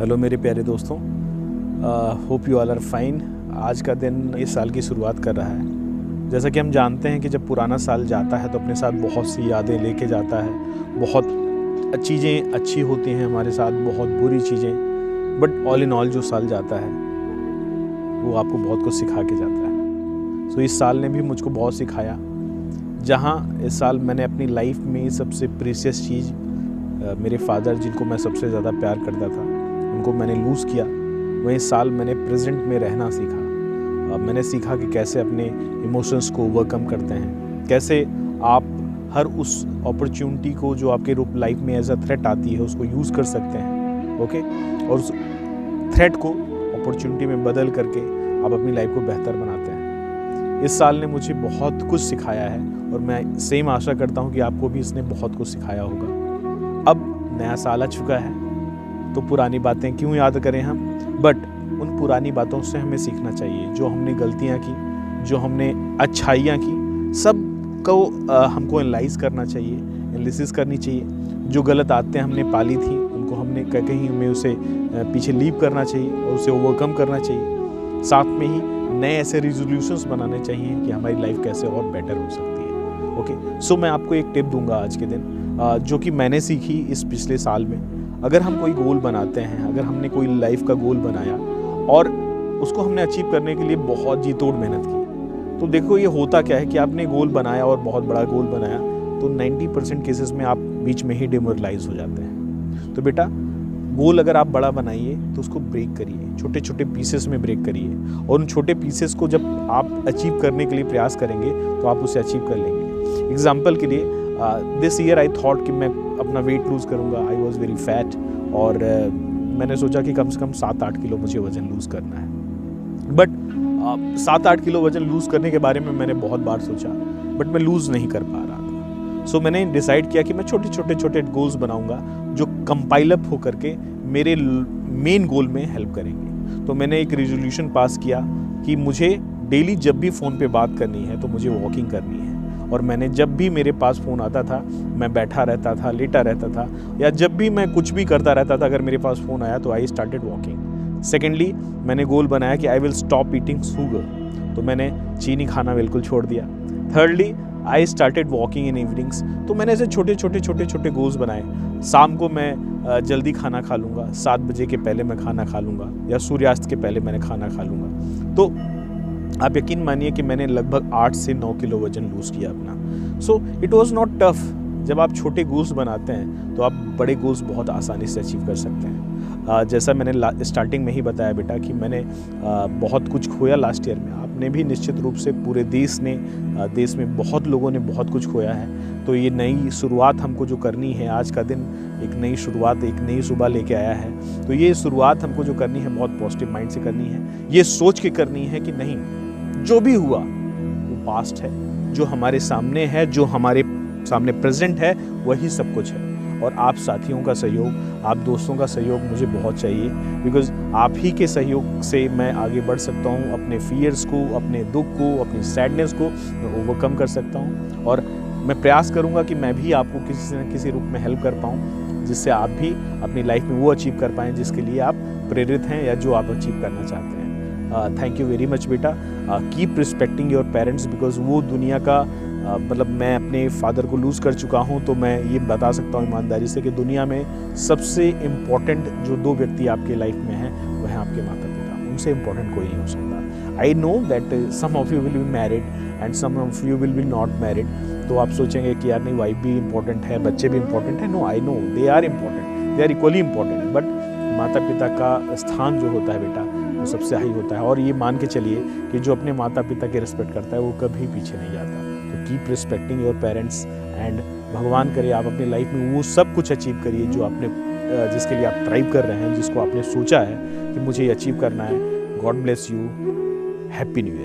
Hello मेरे प्यारे दोस्तों, hope you all are fine. आज का दिन इस साल की शुरुआत कर रहा है। जैसा कि हम जानते हैं कि जब पुराना साल जाता है तो अपने साथ बहुत सी यादें लेके जाता है। बहुत चीज़ें अच्छी होती हैं हमारे साथ, बहुत बुरी चीज़ें, बट ऑल इन ऑल जो साल जाता है वो आपको बहुत कुछ सिखा के जाता है। सो इस साल ने भी मुझको बहुत सिखाया। जहाँ इस साल मैंने अपनी लाइफ में सबसे प्रीशियस चीज़ मेरे फादर, जिनको मैं सबसे ज़्यादा प्यार करता था, उनको मैंने लूज़ किया। वही साल मैंने प्रेजेंट में रहना सीखा। मैंने सीखा कि कैसे अपने इमोशंस को ओवरकम करते हैं, कैसे आप हर उस अपॉर्चुनिटी को जो आपके लाइफ में एज अ थ्रेट आती है उसको यूज़ कर सकते हैं। ओके, और उस थ्रेट को अपॉर्चुनिटी में बदल करके आप अपनी लाइफ को बेहतर बनाते हैं। इस साल ने मुझे बहुत कुछ सिखाया है और मैं सेम आशा करता हूँ कि आपको भी इसने बहुत कुछ सिखाया होगा। अब नया साल आ चुका है तो पुरानी बातें क्यों याद करें हम, बट उन पुरानी बातों से हमें सीखना चाहिए। जो हमने गलतियां की, जो हमने अच्छाइयां की, सब को हमको एनालाइज करना चाहिए, एनालिसिस करनी चाहिए। जो गलत आदतें हमने पाली थी उनको हमने कहीं हमें उसे पीछे लीव करना चाहिए और उसे ओवरकम करना चाहिए। साथ में ही नए ऐसे रिजोल्यूशंस बनाने चाहिए कि हमारी लाइफ कैसे और बेटर हो सकती है। ओके, सो मैं आपको एक टिप दूंगा आज के दिन, जो कि मैंने सीखी इस पिछले साल में। अगर हम कोई गोल बनाते हैं, अगर हमने कोई लाइफ का गोल बनाया और उसको हमने अचीव करने के लिए बहुत जी तोड़ मेहनत की, तो देखो ये होता क्या है कि आपने गोल बनाया और बहुत बड़ा गोल बनाया तो 90% केसेस में आप बीच में ही डिमोरलाइज हो जाते हैं। तो बेटा, गोल अगर आप बड़ा बनाइए तो उसको ब्रेक करिए, छोटे छोटे पीसेस में ब्रेक करिए, और उन छोटे पीसेस को जब आप अचीव करने के लिए प्रयास करेंगे तो आप उसे अचीव कर लेंगे। एग्जाम्पल के लिए दिस ईयर आई थॉट कि मैं अपना वेट लूज़ करूँगा। आई वॉज वेरी फैट, और मैंने सोचा कि कम से कम 7-8 किलो मुझे वज़न लूज़ करना है। बट 7-8 किलो वज़न लूज़ करने के बारे में मैंने बहुत बार सोचा, बट मैं लूज़ नहीं कर पा रहा था। सो मैंने डिसाइड किया कि मैं छोटे गोल्स बनाऊंगा जो कंपाइल अप होकर के मेरे मेन गोल में हेल्प करेंगे। तो मैंने एक रेजोल्यूशन पास किया कि मुझे डेली जब भी फ़ोन पे बात करनी है तो मुझे वॉकिंग करनी है। और मैंने जब भी मेरे पास फ़ोन आता था, मैं बैठा रहता था, लेटा रहता था, या जब भी मैं कुछ भी करता रहता था, अगर मेरे पास फ़ोन आया तो आई स्टार्टेड वॉकिंग। सेकेंडली, मैंने गोल बनाया कि I will stop eating sugar, तो मैंने चीनी खाना बिल्कुल छोड़ दिया। Thirdly, I started walking in evenings. तो मैंने ऐसे छोटे गोल्स बनाए। शाम को मैं जल्दी खाना खा लूँगा, 7 बजे के पहले मैं खाना खा लूँगा, या सूर्यास्त के पहले मैंने खाना खा लूँगा। तो आप यकीन मानिए कि मैंने लगभग 8 से 9 किलो वज़न लूज़ किया अपना। So it was not tough. जब आप छोटे गोल्स बनाते हैं तो आप बड़े गोल्स बहुत आसानी से अचीव कर सकते हैं। जैसा मैंने स्टार्टिंग में ही बताया बेटा कि मैंने बहुत कुछ खोया लास्ट ईयर में। आपने भी निश्चित रूप से, पूरे देश में बहुत लोगों ने बहुत कुछ खोया है। तो ये नई शुरुआत हमको जो करनी है, आज का दिन एक नई शुरुआत, एक नई सुबह लेके आया है। तो ये शुरुआत हमको जो करनी है बहुत पॉजिटिव माइंड से करनी है। ये सोच के करनी है कि नहीं, जो भी हुआ वो पास्ट है, जो हमारे सामने है, जो हमारे सामने प्रेजेंट है, वही सब कुछ है। और आप साथियों का सहयोग, आप दोस्तों का सहयोग मुझे बहुत चाहिए, बिकॉज आप ही के सहयोग से मैं आगे बढ़ सकता हूँ। अपने फियर्स को, अपने दुख को, अपनी सैडनेस को मैं ओवरकम कर सकता हूँ। और मैं प्रयास करूँगा कि मैं भी आपको किसी न किसी रूप में हेल्प कर पाऊँ, जिससे आप भी अपनी लाइफ में वो अचीव कर पाएँ जिसके लिए आप प्रेरित हैं या जो आप अचीव करना चाहते हैं। थैंक यू वेरी मच बेटा। Keep respecting your parents, because वो दुनिया का मतलब मैं अपने फादर को लूज़ कर चुका हूँ, तो मैं ये बता सकता हूँ ईमानदारी से कि दुनिया में सबसे इम्पॉर्टेंट जो 2 व्यक्ति आपके लाइफ में हैं वह हैं आपके माता पिता। उनसे इम्पॉर्टेंट कोई नहीं हो सकता। I know that some of you will be married and some of you will be not married. तो आप सोचेंगे कि यार नहीं, वाइफ भी इम्पॉर्टेंट है, बच्चे भी इम्पॉर्टेंट है। No, I know they are important, they are equally important, but माता पिता का स्थान जो होता है बेटा वो सबसे हाई होता है। और ये मान के चलिए कि जो अपने माता पिता की रिस्पेक्ट करता है वो कभी पीछे नहीं जाता। तो keep respecting your parents, and भगवान करे आप अपनी लाइफ में वो सब कुछ अचीव करिए जो आपने, जिसके लिए आप ट्राइव कर रहे हैं, जिसको आपने सोचा है कि मुझे ये अचीव करना है। God bless you. Happy new year.